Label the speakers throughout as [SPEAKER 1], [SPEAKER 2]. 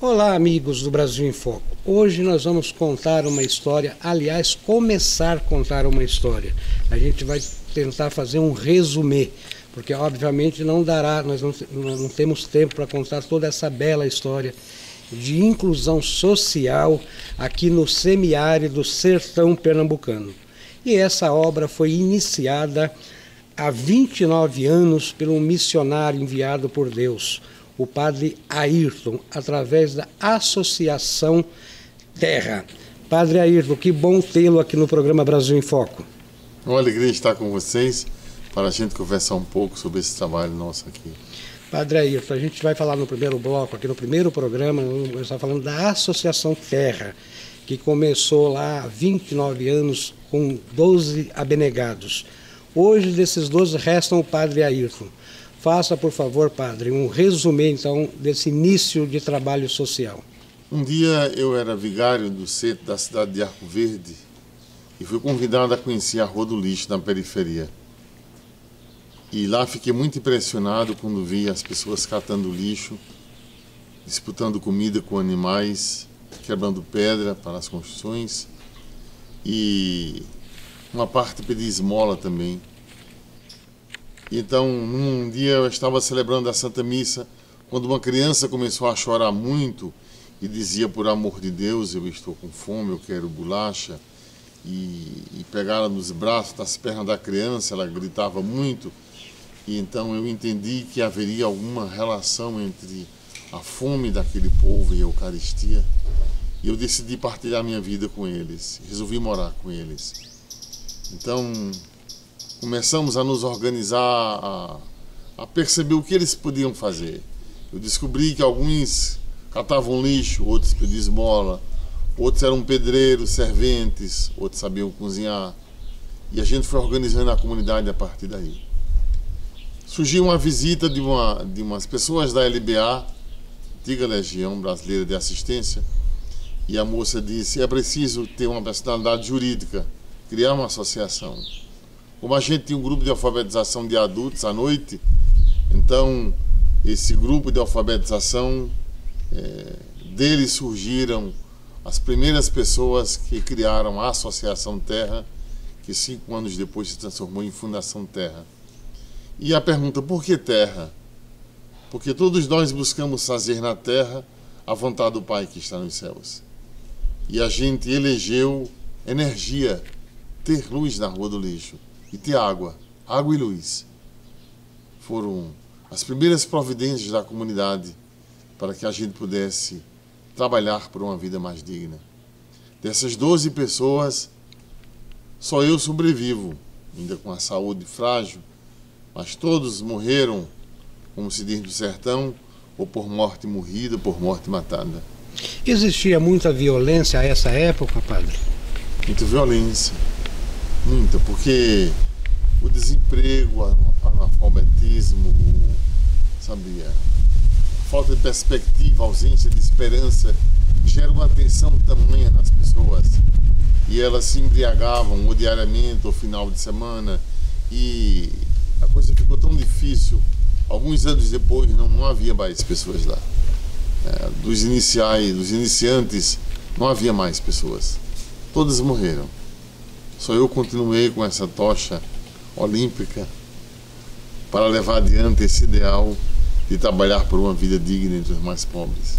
[SPEAKER 1] Olá, amigos do Brasil em Foco. Hoje nós vamos contar uma história, aliás, começar a contar uma história. A gente vai tentar fazer um resumê, porque obviamente não dará, nós não temos tempo para contar toda essa bela história de inclusão social aqui no semiárido sertão pernambucano. E essa obra foi iniciada há 29 anos por um missionário enviado por Deus, o padre Ayrton, através da Associação Terra. Padre Ayrton, que bom tê-lo aqui no programa Brasil em Foco.
[SPEAKER 2] Uma alegria estar com vocês para a gente conversar um pouco sobre esse trabalho nosso aqui.
[SPEAKER 1] Padre Ayrton, a gente vai falar no primeiro bloco, aqui no primeiro programa, vamos começar falando da Associação Terra, que começou lá há 29 anos com 12 abnegados. Hoje, desses 12, restam o padre Ayrton. Faça, por favor, padre, um resumê, então, desse início de trabalho social.
[SPEAKER 2] Um dia eu era vigário do centro da cidade de Arco Verde e fui convidado a conhecer a Rua do Lixo, na periferia. E lá fiquei muito impressionado quando vi as pessoas catando lixo, disputando comida com animais, quebrando pedra para as construções e uma parte pedia esmola também. Então, num dia eu estava celebrando a Santa Missa, quando uma criança começou a chorar muito e dizia, por amor de Deus, eu estou com fome, eu quero bolacha, e pegaram nos braços, das pernas da criança, ela gritava muito, e então eu entendi que haveria alguma relação entre a fome daquele povo e a Eucaristia, e eu decidi partilhar minha vida com eles, resolvi morar com eles. Então, começamos a nos organizar, a perceber o que eles podiam fazer. Eu descobri que alguns catavam lixo, outros pediam esmola, outros eram pedreiros, serventes, outros sabiam cozinhar. E a gente foi organizando a comunidade a partir daí. Surgiu uma visita de umas pessoas da LBA, antiga Legião Brasileira de Assistência, e a moça disse, é preciso ter uma personalidade jurídica, criar uma associação. Como a gente tinha um grupo de alfabetização de adultos à noite, então esse grupo de alfabetização, deles surgiram as primeiras pessoas que criaram a Associação Terra, que 5 anos depois se transformou em Fundação Terra. E a pergunta, por que Terra? Porque todos nós buscamos fazer na Terra a vontade do Pai que está nos céus. E a gente elegeu energia, ter luz na Rua do Lixo. E ter água e luz. Foram as primeiras providências da comunidade para que a gente pudesse trabalhar por uma vida mais digna. Dessas 12 pessoas, só eu sobrevivo, ainda com a saúde frágil, mas todos morreram, como se diz no sertão, ou por morte morrida, ou por morte matada.
[SPEAKER 1] Existia muita violência a essa época, padre?
[SPEAKER 2] Muita violência. Muita, porque o desemprego, o analfabetismo, sabe, a falta de perspectiva, a ausência de esperança, gera uma tensão tamanha nas pessoas. E elas se embriagavam ou diariamente, ou final de semana, e a coisa ficou tão difícil. Alguns anos depois não havia mais pessoas lá. Dos iniciantes, não havia mais pessoas. Todas morreram. Só eu continuei com essa tocha olímpica para levar adiante esse ideal de trabalhar por uma vida digna entre os mais pobres.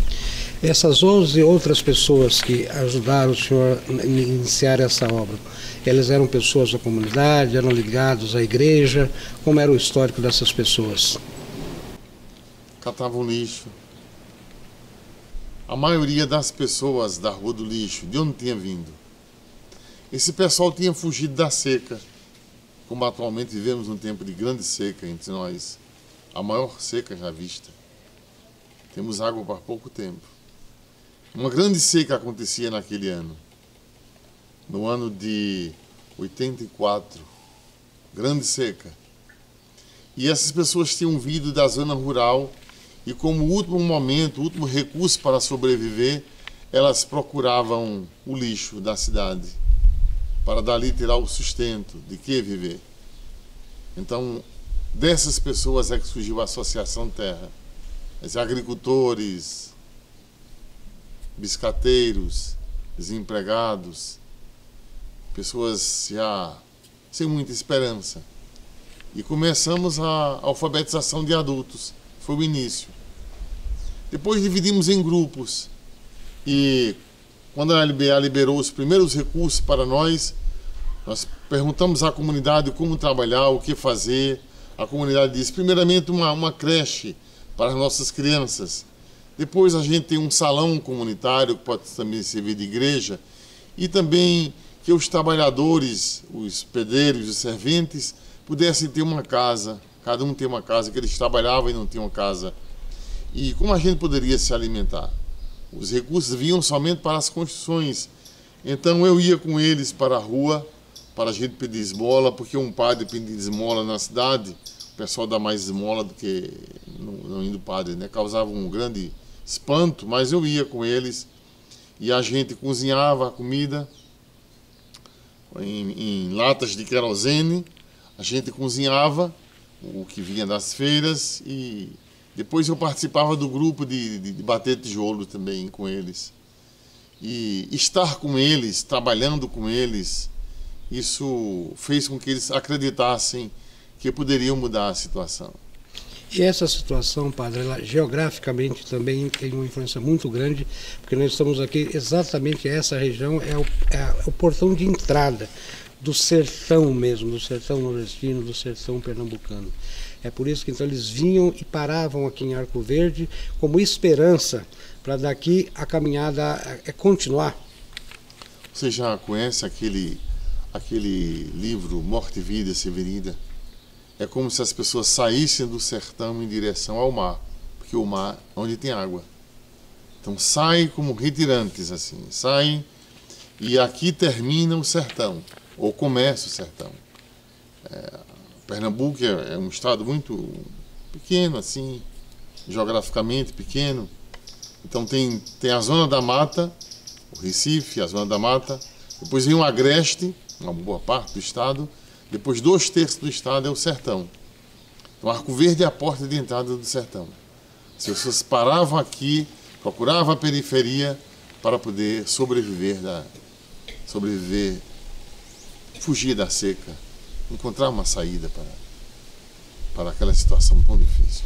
[SPEAKER 1] Essas 11 outras pessoas que ajudaram o senhor a iniciar essa obra, elas eram pessoas da comunidade, eram ligados à igreja? Como era o histórico dessas pessoas?
[SPEAKER 2] Catavam lixo. A maioria das pessoas da Rua do Lixo, de onde tinha vindo? Esse pessoal tinha fugido da seca. Como atualmente vivemos um tempo de grande seca entre nós, a maior seca já vista. Temos água por pouco tempo. Uma grande seca acontecia naquele ano. No ano de 84, grande seca. E essas pessoas tinham vindo da zona rural e como último momento, último recurso para sobreviver, elas procuravam o lixo da cidade para dali tirar o sustento, de que viver. Então, dessas pessoas é que surgiu a Associação Terra. Os agricultores, biscateiros, desempregados, pessoas já sem muita esperança. E começamos a alfabetização de adultos, foi o início. Depois dividimos em grupos e quando a LBA liberou os primeiros recursos para nós perguntamos à comunidade como trabalhar, o que fazer. A comunidade disse, primeiramente, uma creche para as nossas crianças. Depois a gente tem um salão comunitário que pode também servir de igreja e também que os trabalhadores, os pedreiros, os serventes pudessem ter uma casa, cada um tem uma casa, que eles trabalhavam e não tinham casa. E como a gente poderia se alimentar? Os recursos vinham somente para as construções. Então eu ia com eles para a rua, para a gente pedir esmola, porque um padre pedir esmola na cidade, o pessoal dá mais esmola do que não indo padre, né? Causava um grande espanto, mas eu ia com eles e a gente cozinhava a comida em latas de querosene, a gente cozinhava o que vinha das feiras e depois eu participava do grupo de bater tijolo também com eles. E estar com eles, trabalhando com eles, isso fez com que eles acreditassem que poderiam mudar a situação.
[SPEAKER 1] E essa situação, padre, ela, geograficamente também tem uma influência muito grande, porque nós estamos aqui exatamente, essa região é o portão de entrada do sertão mesmo, do sertão nordestino, do sertão pernambucano. É por isso que então eles vinham e paravam aqui em Arco Verde como esperança para daqui a caminhada continuar.
[SPEAKER 2] Você já conhece aquele livro Morte e Vida Severida? É como se as pessoas saíssem do sertão em direção ao mar, porque o mar é onde tem água. Então saem como retirantes, assim, saem e aqui termina o sertão, ou começa o sertão. Pernambuco é um estado muito pequeno, assim, geograficamente pequeno. Então tem a zona da mata, o Recife, a zona da mata, depois vem o agreste, uma boa parte do estado, depois 2/3 do estado é o sertão. Então Arco Verde é a porta de entrada do sertão. As pessoas paravam aqui, procuravam a periferia para poder sobreviver, fugir da seca, encontrar uma saída para aquela situação tão difícil.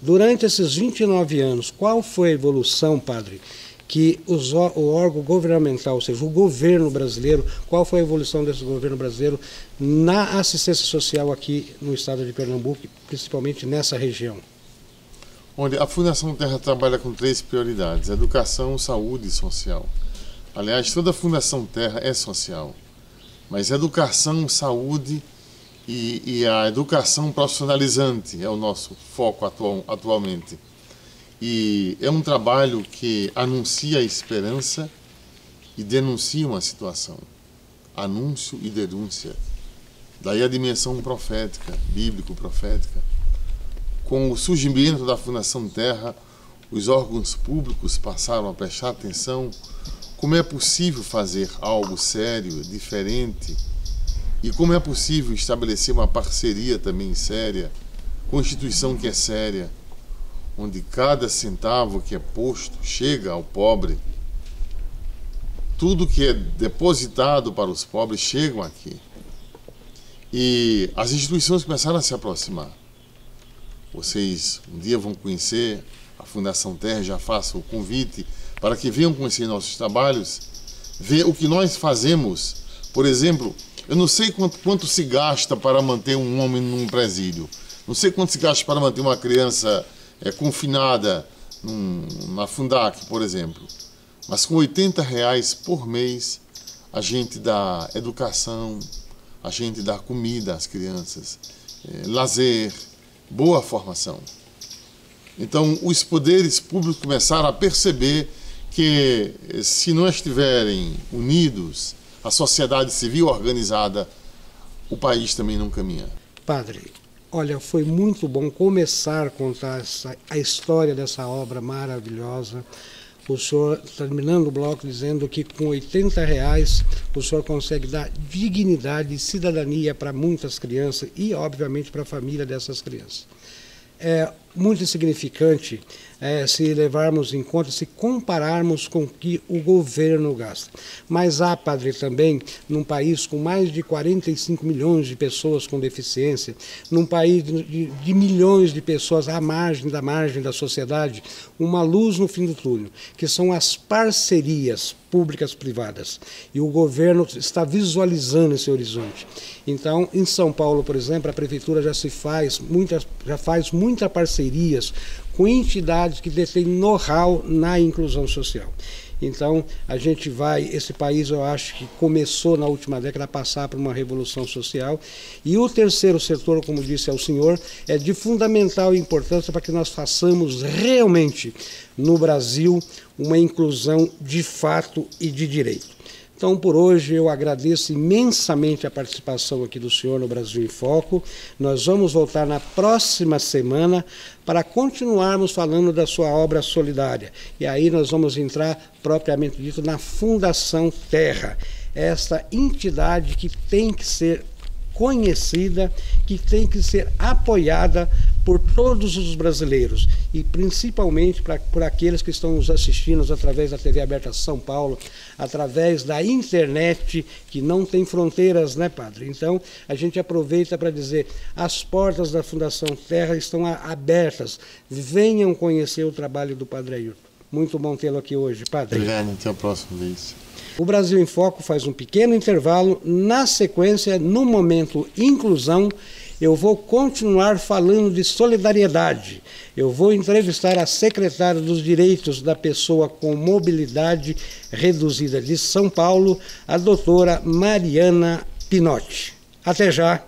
[SPEAKER 1] Durante esses 29 anos, qual foi a evolução, padre, que o órgão governamental, ou seja, o governo brasileiro, qual foi a evolução desse governo brasileiro na assistência social aqui no estado de Pernambuco, principalmente nessa região?
[SPEAKER 2] Onde a Fundação Terra trabalha com 3 prioridades: educação, saúde e social. Aliás, toda a Fundação Terra é social, mas educação, saúde e a educação profissionalizante é o nosso foco atualmente. E é um trabalho que anuncia a esperança e denuncia uma situação. Anúncio e denúncia. Daí a dimensão profética, bíblico-profética. Com o surgimento da Fundação Terra, os órgãos públicos passaram a prestar atenção como é possível fazer algo sério, diferente, e como é possível estabelecer uma parceria também séria, com instituição que é séria, onde cada centavo que é posto chega ao pobre. Tudo que é depositado para os pobres chegam aqui. E as instituições começaram a se aproximar. Vocês um dia vão conhecer a Fundação Terra, já faço o convite para que venham conhecer nossos trabalhos, ver o que nós fazemos. Por exemplo, eu não sei quanto se gasta para manter um homem num presídio. Não sei quanto se gasta para manter uma criança confinada na Fundac, por exemplo. Mas com R$80 por mês, a gente dá educação, a gente dá comida às crianças, lazer, boa formação. Então, os poderes públicos começaram a perceber que, se não estiverem unidos, a sociedade civil organizada, o país também não caminha.
[SPEAKER 1] Padre, olha, foi muito bom começar a contar a história dessa obra maravilhosa. O senhor, terminando o bloco, dizendo que com R$80 o senhor consegue dar dignidade e cidadania para muitas crianças e, obviamente, para a família dessas crianças. muito insignificante se levarmos em conta, se compararmos com o que o governo gasta. Mas há, padre, também, num país com mais de 45 milhões de pessoas com deficiência, num país de milhões de pessoas à margem da sociedade, uma luz no fim do túnel, que são as parcerias públicas-privadas. E o governo está visualizando esse horizonte. Então, em São Paulo, por exemplo, a prefeitura já faz muitas parcerias com entidades que detêm know-how na inclusão social. Então, esse país, eu acho que começou na última década a passar por uma revolução social. E o terceiro setor, como disse ao senhor, é de fundamental importância para que nós façamos realmente no Brasil uma inclusão de fato e de direito. Então, por hoje, eu agradeço imensamente a participação aqui do senhor no Brasil em Foco. Nós vamos voltar na próxima semana para continuarmos falando da sua obra solidária. E aí nós vamos entrar, propriamente dito, na Fundação Terra, essa entidade que tem que ser conhecida, que tem que ser apoiada por todos os brasileiros e principalmente por aqueles que estão nos assistindo através da TV Aberta São Paulo, através da internet, que não tem fronteiras, né, padre? Então, a gente aproveita para dizer, as portas da Fundação Terra estão abertas, venham conhecer o trabalho do padre Ailton. Muito bom tê-lo aqui hoje, padre.
[SPEAKER 2] Obrigado, até a próxima vez.
[SPEAKER 1] O Brasil em Foco faz um pequeno intervalo. Na sequência, no momento inclusão, eu vou continuar falando de solidariedade. Eu vou entrevistar a secretária dos Direitos da Pessoa com Mobilidade Reduzida de São Paulo, a doutora Mariana Pinotti. Até já!